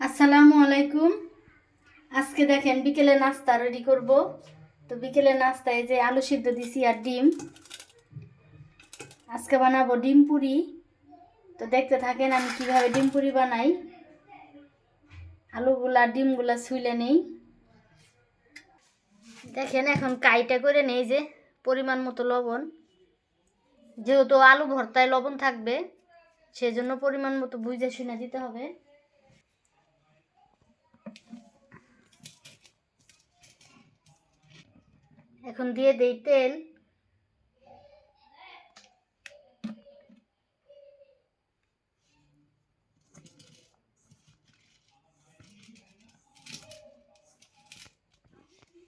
আসসালামু আলাইকুম। আজকে দেখেন বিকেলে নাস্তা রেডি করব। তো বিকেলে নাস্তায় যে আলু সিদ্ধ দিছি আর ডিম, আজকে বানাবো ডিম পুরি। তো দেখতে থাকেন আমি কিভাবে ডিম পুরি বানাই। আলুগুলা ডিমগুলা ছুলে নেই। দেখেন এখন কাইটা করে নেই, যে পরিমাণ মতো লবণ, যেহেতু আলু ভর্তায় লবণ থাকবে সেজন্য পরিমাণ মতো বুঝে শুনে দিতে হবে। এখন দিয়ে দেই তেল।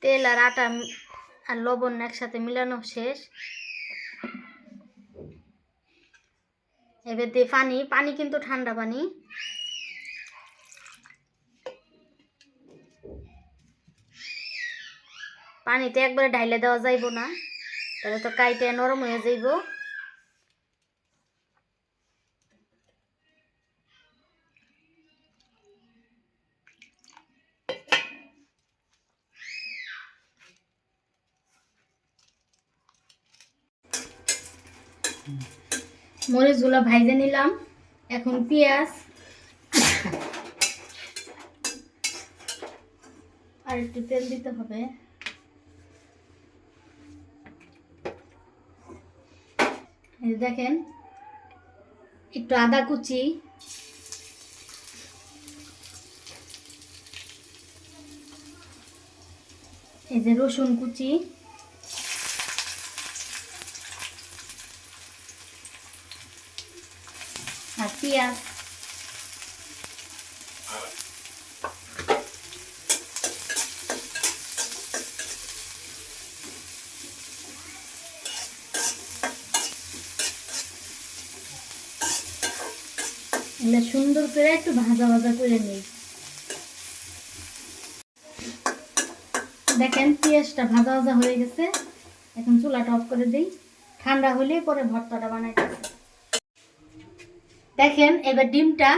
তেল আর আটা আর লবণ একসাথে মিলানো শেষ। এবার দিয়ে পানি কিন্তু ঠান্ডা পানি। পানিতে একবারে ঢাইলে দেওয়া যাইব না, তাহলে তো কাইটে নরম হয়ে যাইব। মরিচগুলো ভাইজে নিলাম। এখন পেঁয়াজ আর একটু তেল দিতে হবে। এই দেখেন একটু আদা কুচি, এই যে রসুন কুচি, আর পেঁয়াজ। এগুলো সুন্দর করে একটু ভাজা ভাজা করে নিই। দেখেন পেঁয়াজটা ভাজা ভাজা হয়ে গেছে। এখন চুলাটা অফ করে দিই, ঠান্ডা হলে পরে ভর্তাটা বানাইতেছি। দেখেন এবার ডিমটা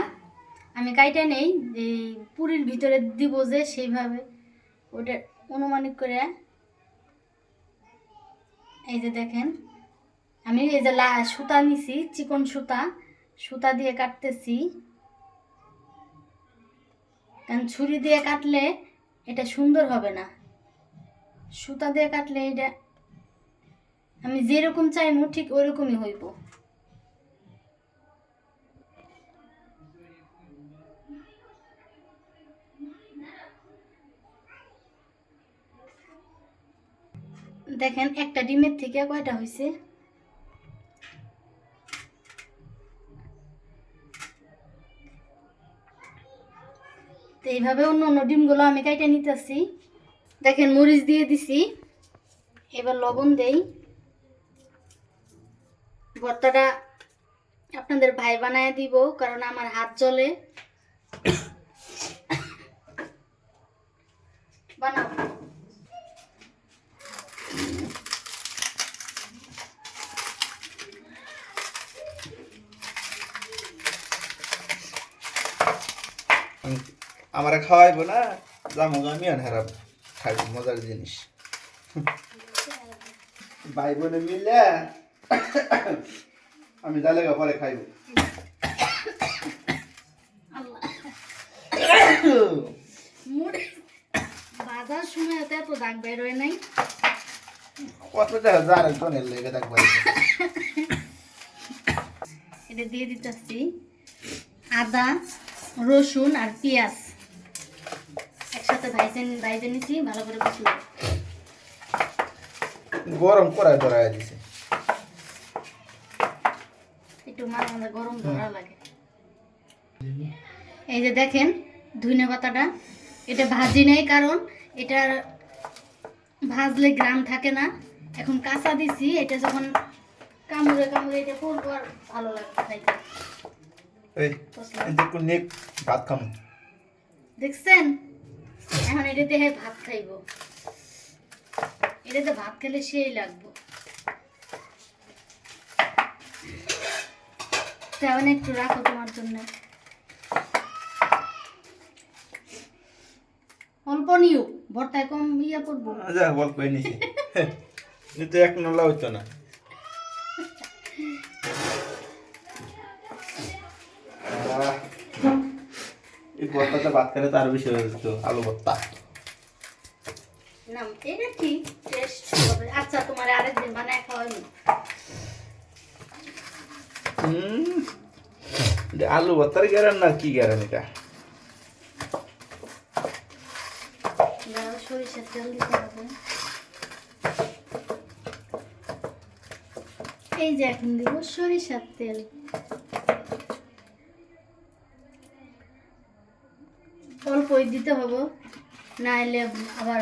আমি কাইটা নেই, যে পুরির ভিতরে দিব যে সেইভাবে ওটা অনুমানিক করে। এই যে দেখেন আমি এই যে সুতা নিছি, চিকন সুতা, সুতা দিয়ে কাটতেছি। কারণ ছুরি দিয়ে কাটলে এটা সুন্দর হবে না, সুতা দিয়ে কাটলে এটা আমি যেরকম চাইমু ঠিক ওইরকমই হইব। দেখেন একটা ডিমের থেকে কয়টা হয়েছে। তো এইভাবে অন্য অন্য ডিমগুলো আমি কাইটা নিতেছি। দেখেন মরিচ দিয়ে দিছি, এবার লবণ দেই। ভর্তাটা আপনাদের ভাই বানায় দিব, কারণ আমার হাত জ্বলে। বানাও। আমার খাওয়াইবো না, জামুক আমি হারাব খাইব মজার জিনিস। ভাই বোনে মিললে আমি জালে পরে খাইব। বাজার সময় এত দাগ বের হয় নাই। কত টাকা যার একজনের লেগে থাকবো। এটা দিয়ে দিতেছি আদা, রসুন আর পেঁয়াজ একসাথে ভাইজে নিচ্ছি ভালো করে বসলে। গরম করায় ধরাই দিছে, একটু মাঝে মাঝে গরম ধরা লাগে। এই যে দেখেন ধনে পাতাটা, এটা ভাজি নেই কারণ এটার ভাজলে গ্রাম থাকে না। এখন কাঁচা দিছি, এটা যখন কামড়ে কামড়ে এটা পড়বো আর ভালো লাগবে খাইতে। এই দেখুন নেক ভাত খাম। দেখছেন এখন এটা দেহে ভাত খাইব, এটাতে ভাত খেলে সেই লাগবো। তেমন একটু রাখো তোমার জন্য। নিও, ভর্তায় কম ইয়া করবো। যা বল কই নিছি তো এক নলা হইতো না। আহ, এই ভর্তাটা ভাত খেলে তো আরো বেশি হয়ে যেত, আলু ভর্তা। না এটা ঠিক টেস্ট হবে। আচ্ছা তোমার আরেকদিন বানায় খাওয়াবো। এটা আলু ভর্তার গ্যারান না কি গ্যারান এটা? সরিষার তেল দিতে হবে। এই যে এখন দিব সরিষার তেল। অল্পই দিতে হবে, না এলে আবার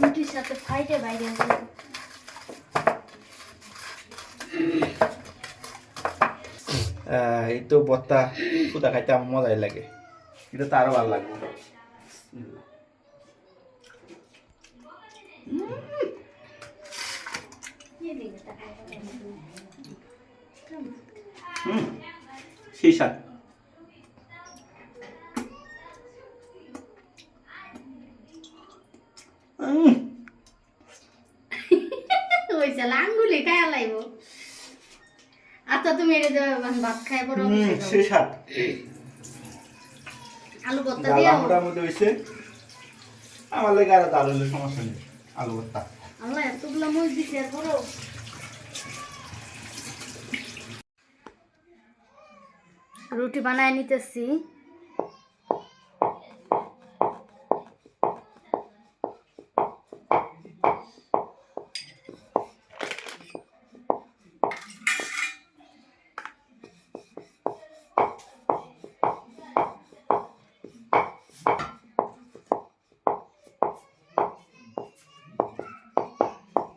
রুটির সাথে ফাইটে বাইরে আসবে। এই তো ভর্তা কোথা খাইতে আমার মজাই লাগে, এটা তো আরো ভালো লাগবে। সেই স্বাদ। হয়েছে আঙ্গুলি খায়া লাইব। আচ্ছা তুমি এটা ভাত খাই পড়ো। সেই স্বাদ। আলু ভর্তা ডাল দিয়ে মোটামুটি হয়েছে, আমার লাগে আর ডাল হলে সমস্যা নেই। আলু ভর্তা আল্লাহ এতগুলো মরিচ দিছি আর করো। রুটি বানায় নিতেছি।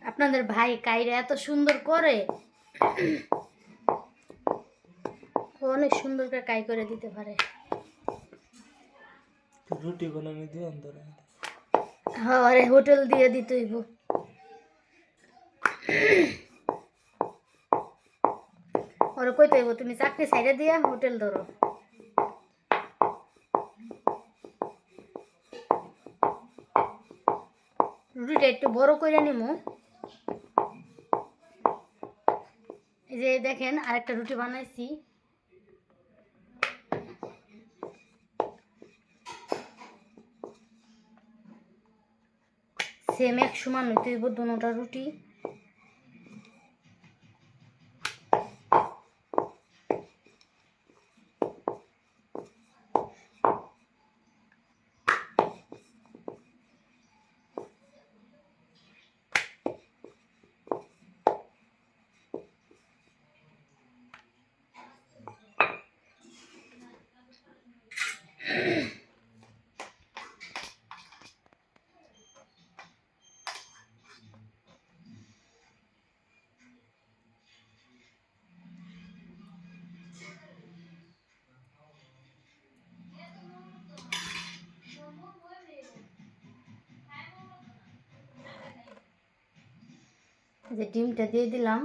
আপনাদের ভাই কাইরা এত সুন্দর করে, ও অনেক সুন্দর করে কাই করে দিতে পারে। রুটি বানানো দিয়ে অন্তরে হ্যাঁ আরে হোটেল দিয়ে দিতে হইব। ওরে কইতে হইব তুমি চাকরি সাইডে দিয়া হোটেল ধরো। রুটিটা একটু বড় করে নিমু। এই যে দেখেন আরেকটা রুটি বানাইছি। সেম এক সমান হইতে হইব দুটোটা রুটি। যে ডিমটা দিয়ে দিলাম।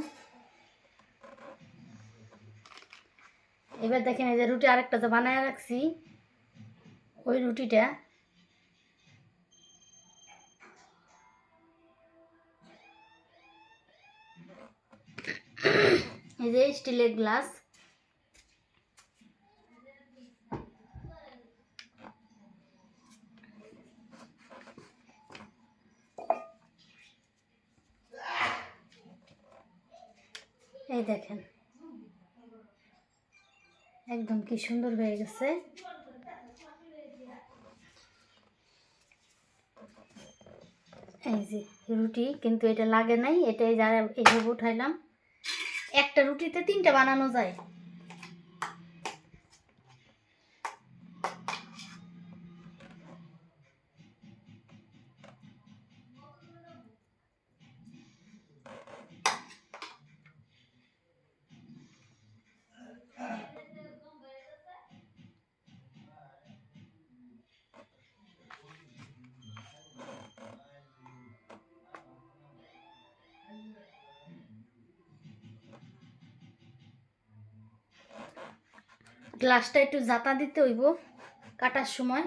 এবার দেখেন এই যে রুটি আরেকটা যে বানায় রাখছি, ওই রুটিটা এই যে স্টিলের গ্লাস, এই দেখেন একদম কি সুন্দর হয়ে গেছে। এই যে রুটি কিন্তু এটা লাগে নাই, এটাই যারা এইভাবে উঠাইলাম। একটা রুটিতে 3টা বানানো যায়। গ্লাসটা একটু জাতা দিতে হইব কাটার সময়।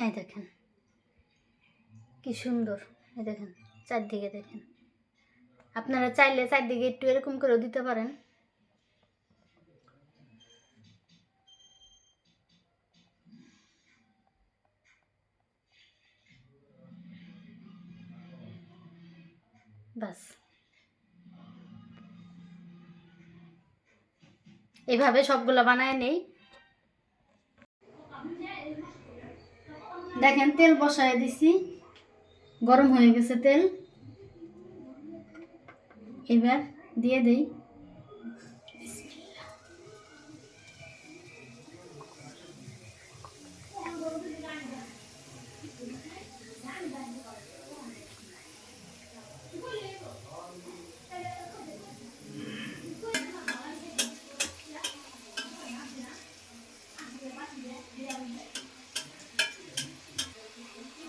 এই দেখেন কি সুন্দর, এই দেখেন চারদিকে দেখেন। আপনারা চাইলে চারদিকে একটু এরকম করেও দিতে পারেন। বাস এইভাবে সবগুলো বানায় নেই। দেখেন তেল বসায় দিছি, গরম হয়ে গেছে তেল। এবার দিয়ে দেই।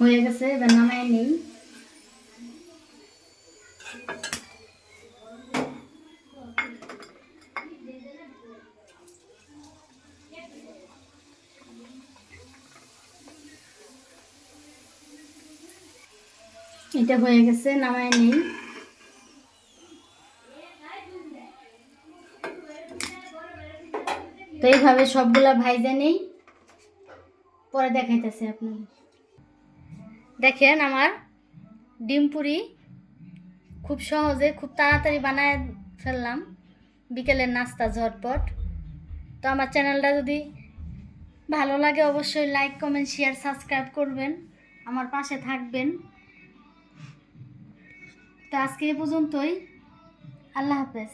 হয়ে গেছে, এবার নামায় নেই। এটা হয়ে গেছে, নামায় নেই। তো এইভাবে সবগুলা ভাইজা নেই, পরে দেখাইতেছে আপনাদের। দেখেন আমার ডিম পুরি খুব সহজে খুব তাড়াতাড়ি বানায় ফেললাম, বিকেলের নাস্তা ঝটপট। তো আমার চ্যানেলটা যদি ভালো লাগে অবশ্যই লাইক কমেন্ট শেয়ার সাবস্ক্রাইব করবেন, আমার পাশে থাকবেন। তো আজকে এই পর্যন্তই, আল্লাহ হাফেজ।